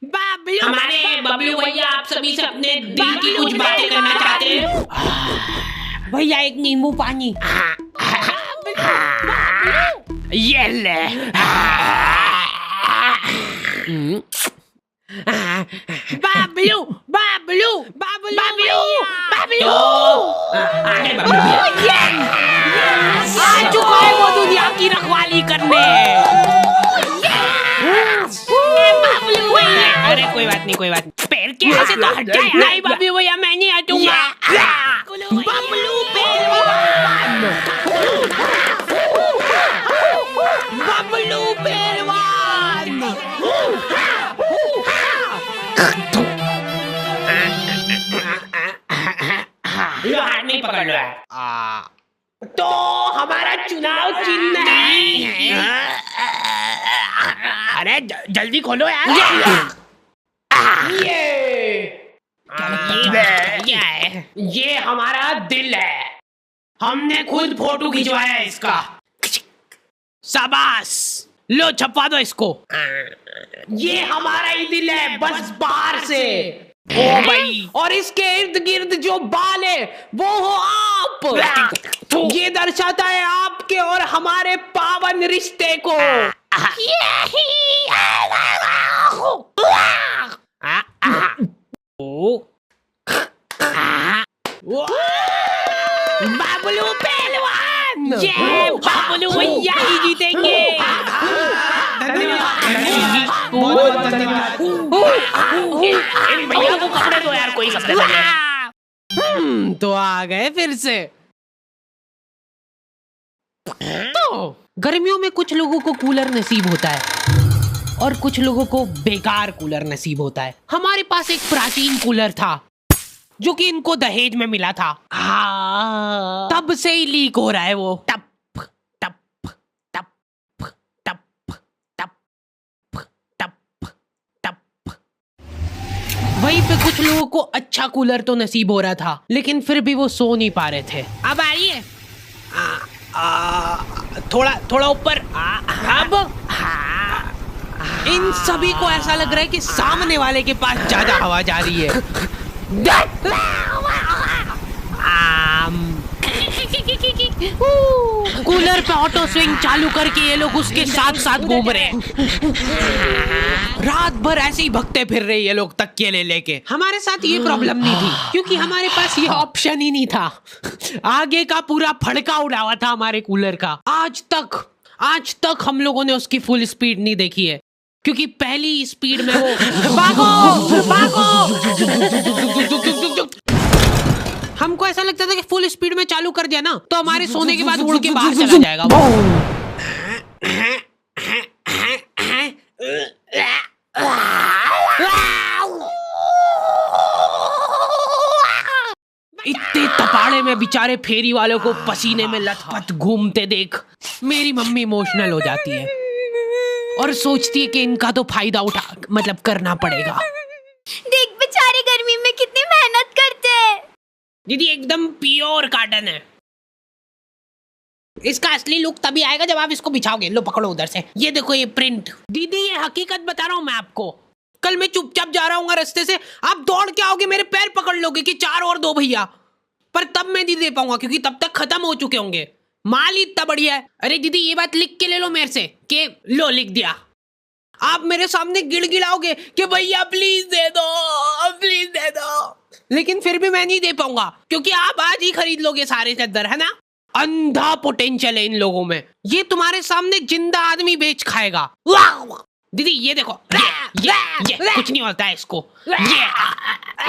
बाबलू, हमारे बबलू भैया आप सभी से अपने दिल की कुछ बातें करना चाहते हैं। भैया एक नींबू पानी। ये ले। बाबलू बाबलू बाबलू बाबलू आगे बबलू भैया। आ चुका है वो दुनिया की रखवाली करने। बाबलू भैया, अरे कोई बात नहीं, कोई बात नहीं, पैर के ऐसे तो हट जाए। नहीं बाबलू भैया, मैं नहीं हटूंगा। बाबलू पहलवान, बाबलू पहलवान। लो हाथ में पकड़ लो यार। तो हमारा चुनाव चिन्ह है। अरे जल्दी खोलो यार। ये हमारा दिल है, हमने खुद फोटो खिंचवाया है इसका। शाबाश, लो छपवा दो इसको। ये हमारा ही दिल है, बस बाहर से। ओ भाई, और इसके इर्द गिर्द जो बाल है वो हो आप। ये दर्शाता है आपके और हमारे पावन रिश्ते को। बाबलू पहलवान, ये बाबलू भैया ही जीतेंगे। बहुत धन्यवाद। भैया को कपड़े दो यार, कोई कपड़े दो। तो आ गए फिर से। तो गर्मियों में कुछ लोगों को कूलर नसीब होता है और कुछ लोगों को बेकार कूलर नसीब होता है। हमारे पास एक प्राचीन कूलर था जो कि इनको दहेज में मिला था। तब से ही लीक हो रहा है वो। टप टप टप टप टप टप टप। वहीं पे कुछ लोगों को अच्छा कूलर तो नसीब हो रहा था, लेकिन फिर भी वो सो नहीं पा रहे थे। अब आइए, थोड़ा ऊपर। अब इन सभी को ऐसा लग रहा है कि सामने वाले के पास ज्यादा हवा जा रही है। कूलर पे ऑटो स्विंग चालू करके ये लोग उसके साथ साथ घूम रहे हैं। रात भर ऐसे ही भगते फिर रहे ये लोग तकिए ले लेके। हमारे साथ ये प्रॉब्लम नहीं थी क्योंकि हमारे पास ये ऑप्शन ही नहीं था। आगे का पूरा फड़का उड़ा हुआ था हमारे कूलर का। आज तक हम लोगों ने उसकी फुल स्पीड नहीं देखी है क्योंकि पहली स्पीड में वो भागो। हमको ऐसा लगता था कि फुल स्पीड में चालू कर दिया ना तो हमारे सोने के बाद उड़ के बाहर चला जाएगा वो। इतने तपाड़े में बेचारे फेरी वालों को पसीने में लथपथ घूमते देख मेरी मम्मी इमोशनल हो जाती है और सोचती है कि इनका तो फायदा करना पड़ेगा। देख बेचारे गर्मी में कितनी मेहनत करते हैं। दीदी एकदम प्योर कॉटन है। इसका असली लुक तभी आएगा जब आप इसको बिछाओगे। लो पकड़ो उधर से, ये देखो ये प्रिंट। दीदी ये हकीकत बता रहा हूँ मैं आपको। कल मैं चुपचाप जा रहा हूँ रास्ते से, आप दौड़ के आओगे मेरे पैर पकड़ लोगे कि 4 और 2 भैया, पर तब मैं नहीं दे पाऊंगा क्योंकि तब तक खत्म हो चुके होंगे। माल ही इतना बढ़िया है। अरे दीदी ये बात लिख के ले लो मेरे से कि लो लिख दिया। आप मेरे सामने गिड़गिड़ाओगे कि भैया प्लीज दे दो, लेकिन फिर भी मैं नहीं दे पाऊंगा क्योंकि आप आज ही खरीद लोगे सारे चद्दर, है ना। अंधा पोटेंशियल है इन लोगों में। ये तुम्हारे सामने जिंदा आदमी बेच खाएगा। दीदी ये देखो, ये कुछ नहीं होता है इसको। ये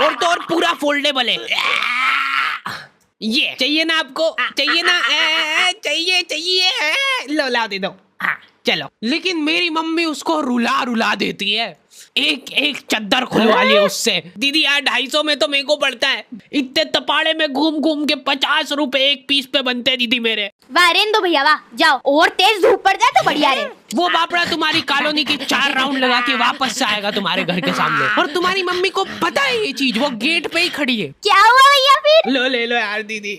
और तो और पूरा फोल्डेबल है। ये चाहिए ना आपको? चाहिए ना? चाहिए। लो ला दे दो। चलो। लेकिन मेरी मम्मी उसको रुला देती है। एक चद्दर खुलवा लिया उससे। दीदी यार 250 में तो मेरे को पड़ता है। इतने तपाड़े में घूम के 50 रुपए एक पीस पे बनते हैं दीदी मेरे। वाह रेन दो भैया वाह, जाओ और तेज धूप पड़ जाए तो बढ़िया रहे। वो बापड़ा तुम्हारी कॉलोनी की 4 राउंड लगा के वापस से आएगा तुम्हारे घर के सामने। और तुम्हारी मम्मी को पता है ये चीज, वो गेट पे ही खड़ी है। क्या हुआ भैया फिर? लो ले लो यार दीदी।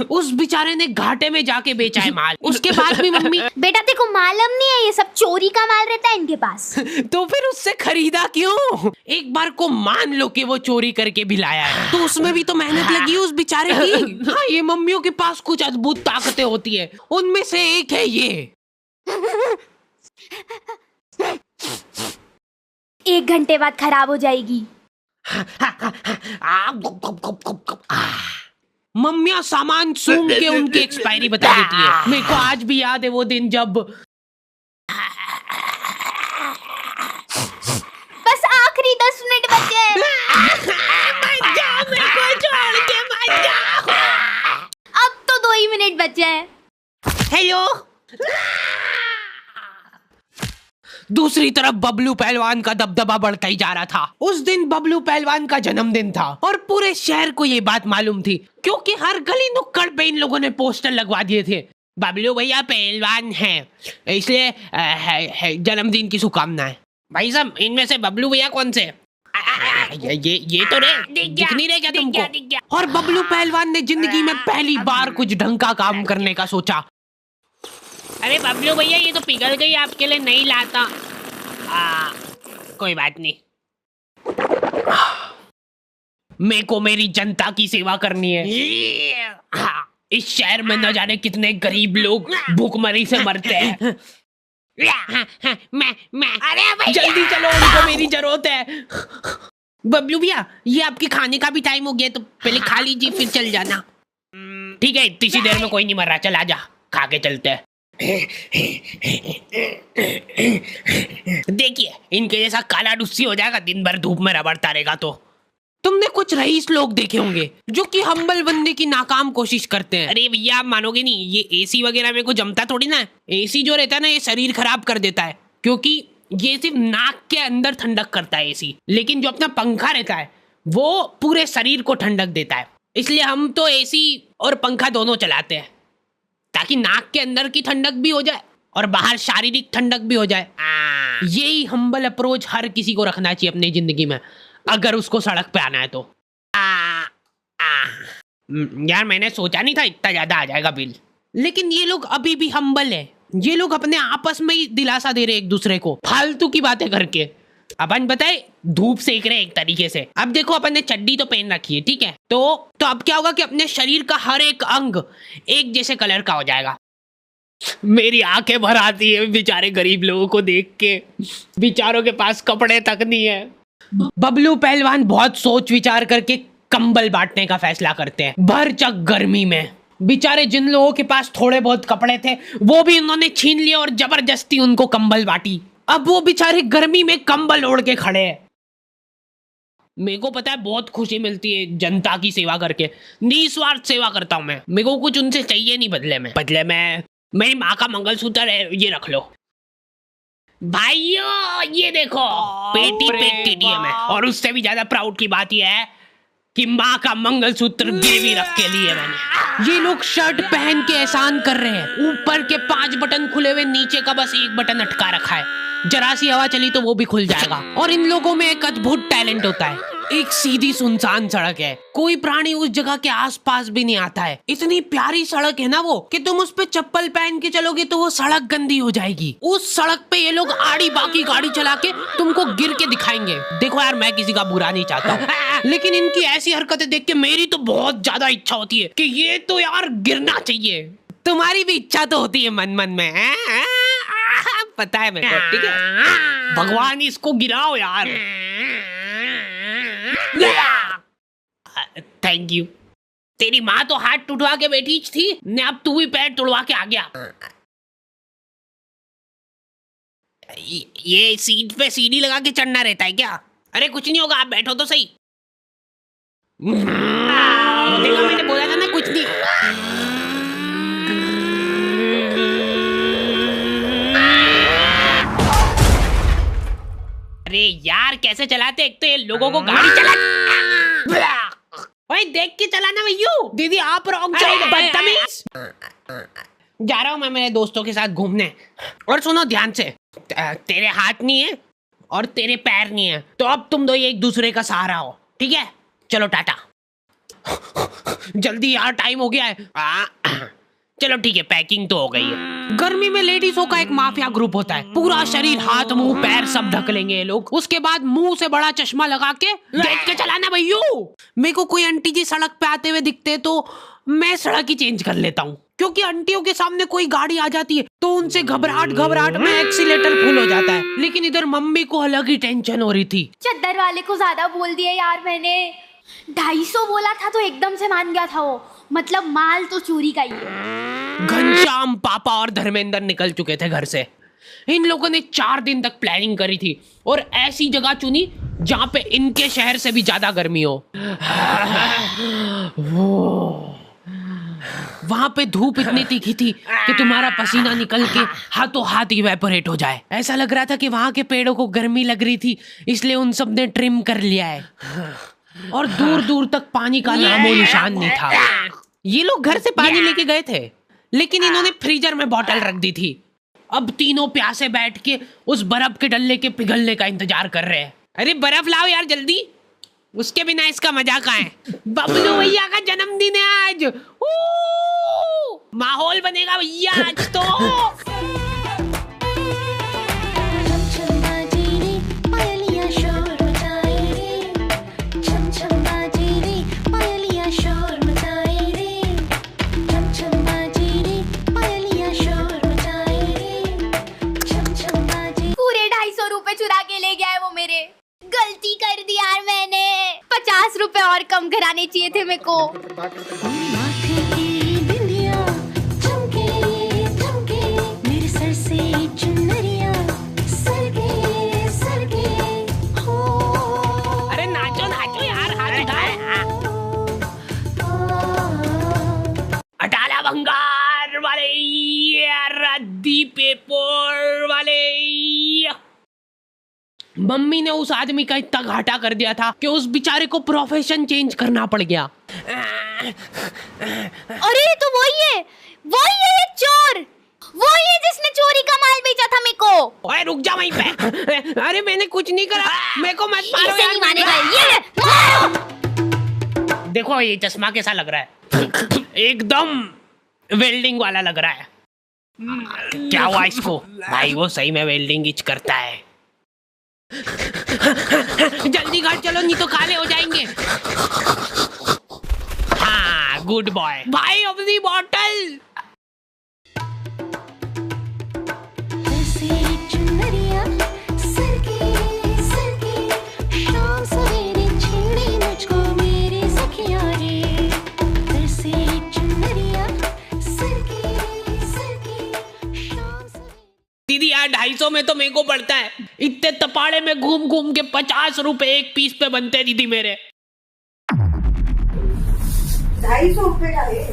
उस बेचारे ने घाटे में जाके बेचा है माल। उसके बाद भी मम्मी बेटा तेरे को मालूम नहीं है ये सब चोरी का माल रहता है इनके पास। तो फिर उससे खरीदा क्यों? एक बार को मान लो कि वो चोरी करके भी लाया है, तो उसमें भी तो मेहनत लगी है उस बेचारे की। हाँ, ये मम्मियों के पास कुछ अद्भुत ताकतें होती है, उनमें से एक है ये। 1 घंटे बाद खराब हो जाएगी। मम्मियाँ सामान सूंघ के उनकी एक्सपायरी बता देती है। मेरे को आज भी याद है वो दिन जब बस आखिरी 10 मिनट बचे हैं। अब तो 2 ही मिनट बचे हैं। हेलो। दूसरी तरफ बबलू पहलवान का दबदबा बढ़ता ही जा रहा था। उस दिन बबलू पहलवान का जन्मदिन था और पूरे शहर को ये बात मालूम थी, क्योंकि हर गली नुक्कड़ पे इन लोगों ने पोस्टर लगवा दिए थे, बबलू भैया पहलवान हैं, इसलिए जन्मदिन की शुभकामनाएं। भाई साहब, इनमें से बबलू भैया कौन से? ये तो दिख नहीं रहे क्या तुमको? और बबलू पहलवान ने जिंदगी में पहली बार कुछ ढंग का काम करने का सोचा। अरे बबलू भैया, ये तो पिघल गई, आपके लिए नहीं लाता। कोई बात नहीं। मेरे को मेरी जनता की सेवा करनी है। इस शहर में न जाने कितने गरीब लोग भूखमरी से मरते हैं। मैं अरे जल्दी चलो, उनको मेरी जरूरत है। बबलू भैया, ये आपके खाने का भी टाइम हो गया, तो पहले खा लीजिए फिर चल जाना। ठीक है, इतनी देर में कोई नहीं मर रहा, चल आजा, खा के चलते हैं। देखिए, इनके जैसा काला डुस्सी हो जाएगा, दिन भर धूप में रबड़ता रहेगा। तो तुमने कुछ रईस लोग देखे होंगे जो कि हम्बल बनने की नाकाम कोशिश करते हैं। अरे भैया, आप मानोगे नहीं, ये एसी वगैरह में को जमता थोड़ी ना है। एसी जो रहता है ना, ये शरीर खराब कर देता है, क्योंकि ये सिर्फ नाक के अंदर ठंडक करता है एसी, लेकिन जो अपना पंखा रहता है वो पूरे शरीर को ठंडक देता है। इसलिए हम तो एसी और पंखा दोनों चलाते हैं, ताकि नाक के अंदर की ठंडक भी हो जाए और बाहर शारीरिक ठंडक भी हो जाए। यही हम्बल अप्रोच हर किसी को रखना चाहिए अपनी जिंदगी में, अगर उसको सड़क पे आना है तो। यार, मैंने सोचा नहीं था इतना ज्यादा आ जाएगा बिल। लेकिन ये लोग अभी भी हम्बल है, ये लोग अपने आपस में ही दिलासा दे रहे एक दूसरे को फालतू की बातें करके। अपन बताए धूप सेक रहे एक तरीके से। अब देखो, अपन ने चड्डी तो पहन रखी है, ठीक है, तो अब क्या होगा कि अपने शरीर का हर एक अंग एक जैसे कलर का हो जाएगा। मेरी आंखें भर आती है बेचारे गरीब लोगों को देख के, बेचारों के पास कपड़े तक नहीं है। बबलू पहलवान बहुत सोच विचार करके कंबल बांटने का फैसला करते हैं भरचक गर्मी में। बेचारे जिन लोगों के पास थोड़े बहुत कपड़े थे वो भी उन्होंने छीन लिए और जबरदस्ती उनको कंबल बांटी। अब वो बेचारे गर्मी में कंबल ओढ़ के खड़े हैं। मेरे को पता है बहुत खुशी मिलती है जनता की सेवा करके, निस्वार्थ सेवा करता हूँ मैं। मेरे को कुछ उनसे चाहिए नहीं बदले में मेरी माँ का मंगलसूत्र है, ये रख लो भाइयों। ये देखो, पेटी पे केटीएम है, और उससे भी ज्यादा प्राउड की बात यह है कि माँ का मंगलसूत्र गिरवी रख के लिए मैंने। ये लोग शर्ट पहन के एहसान कर रहे हैं, ऊपर के 5 बटन खुले हुए, नीचे का बस 1 बटन अटका रखा है। जरा सी हवा चली तो वो भी खुल जाएगा। और इन लोगों में एक अद्भुत टैलेंट होता है। एक सीधी सुनसान सड़क है, कोई प्राणी उस जगह के आसपास भी नहीं आता है। इतनी प्यारी सड़क है ना वो, कि तुम उस पे चप्पल पहन के चलोगे तो वो सड़क गंदी हो जाएगी। उस सड़क पे ये लोग आड़ी बाकी गाड़ी चला के तुमको गिर के दिखाएंगे। देखो यार, मैं किसी का बुरा नहीं चाहता हूँ, लेकिन इनकी ऐसी हरकतें देख के मेरी तो बहुत ज्यादा इच्छा होती है कि ये तो यार गिरना चाहिए। तुम्हारी भी इच्छा तो होती है मन मन में, पता है मेरे को, ठीक है। भगवान इसको गिराओ यार। Thank you. तेरी माँ तो हाथ टूटवा के बैठी थी ने, अब तू भी पैर तोड़वा के आ गया। ये सीट पे सीढ़ी लगा के चढ़ना रहता है क्या? अरे कुछ नहीं होगा, आप बैठो तो सही। देखो, मैंने बोला था ना कुछ नहीं। अरे यार, कैसे चलाते? एक तो ये लोगों को गाड़ी चला। ओए, देख के चलाना भैया। दीदी आप रॉन्ग साइड, बदतमीज। जा रहा हूँ मैं मेरे दोस्तों के साथ घूमने। और सुनो ध्यान से, तेरे हाथ नहीं है और तेरे पैर नहीं है, तो अब तुम दो एक दूसरे का सहारा हो, ठीक है? चलो टाटा। जल्दी यार, टाइम हो गया है। चलो ठीक है, पैकिंग तो हो गई है। गर्मी में लेडीजों का एक माफिया ग्रुप होता है, पूरा शरीर, हाथ, मुंह, पैर सब ढक लेंगे ये लोग। उसके बाद मुंह से बड़ा चश्मा लगा के देख के चलाना भैया। मेरे को कोई आंटी जी सड़क पे आते हुए दिखते तो मैं सड़क ही चेंज कर लेता हूँ, क्योंकि आंटियों के सामने कोई गाड़ी आ जाती है तो उनसे घबराहट में एक्सीलेटर फुल हो जाता है। लेकिन इधर मम्मी को अलग ही टेंशन हो रही थी। चद्दर वाले को ज्यादा बोल दिया यार मैंने। 250 बोला था तो एकदम से मान गया था वो, मतलब माल तो चोरी का ही है। घनश्याम, पापा और धर्मेंद्र निकल चुके थे घर से। इन लोगों ने 4 दिन तक प्लानिंग करी थी और ऐसी जगह चुनी जहां पे इनके शहर से भी ज्यादा गर्मी हो। वहां पे धूप इतनी तीखी थी कि तुम्हारा पसीना निकल के हाथों हाथ इवेपोरेट हो जाए। ऐसा लग रहा था कि वहां के पेड़ों को गर्मी लग रही थी, इसलिए उन सब ने ट्रिम कर लिया है और दूर दूर तक पानी का नामो निशान नहीं था। ये लोग घर से पानी लेके गए थे, लेकिन इन्होंने फ्रीजर में बोतल रख दी थी। अब तीनों प्यासे बैठ के उस बर्फ के डल्ले के पिघलने का इंतजार कर रहे हैं। अरे बर्फ लाओ यार जल्दी, उसके बिना इसका मजा कहाँ है। बबलू भैया का जन्मदिन है आज, माहौल बनेगा भैया आज तो। पूरे 250 रुपए चुरा के ले गया है वो मेरे। गलती कर दी यार मैंने, 50 रुपए और कम कराने चाहिए थे मेरे को। अरे नाचो नाचो यार, हाथ उठाए। अटाला भंगार वाले, रद्दी पेपर वाले। मम्मी ने उस आदमी का इतना घाटा कर दिया था कि उस बेचारे को प्रोफेशन चेंज करना पड़ गया। अरे तो वही है ये चोर, वही है जिसने चोरी का माल बेचा था मेरे को। ओए रुक जा वहीं पे। अरे मैंने कुछ नहीं करा, मेरे को मत मारो ऐसे यार। नहीं मानेगा ये, मारो। देखो ये चश्मा कैसा लग रहा है, एकदम वेल्डिंग वाला लग रहा है। क्या हुआ इसको? भाई वो सही में वेल्डिंग इच करता है। जल्दी घर चलो नहीं तो काले हो जाएंगे। हाँ गुड बॉय। भाई अपनी बॉटल। दीदी यार 250 में तो मेरे को पड़ता है, इतने तपाड़े में घूम घूम के 50 रुपए एक पीस पे बनते दीदी मेरे। 250 रुपए का है।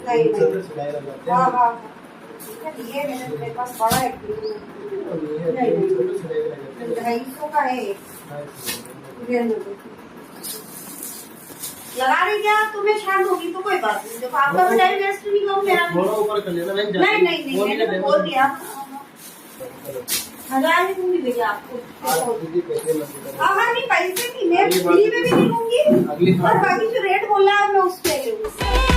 नहीं हाँ ये मेरे पास बड़ा है। 250 का है। लगा रही क्या? तुम्हें छान होगी तो कोई बात नहीं, जब आपका टाइम वेस्ट नहीं करूँ मेरा। ऊपर कर लेना। नहीं मैंने तो बोल दिया 1000 नहीं दूंगी भैया आपको। हाँ नहीं पैसे नहीं, मैं फ्री में भी नहीं लूंगी और बाकी जो रेट बोला है मैं उस पे लूंगी।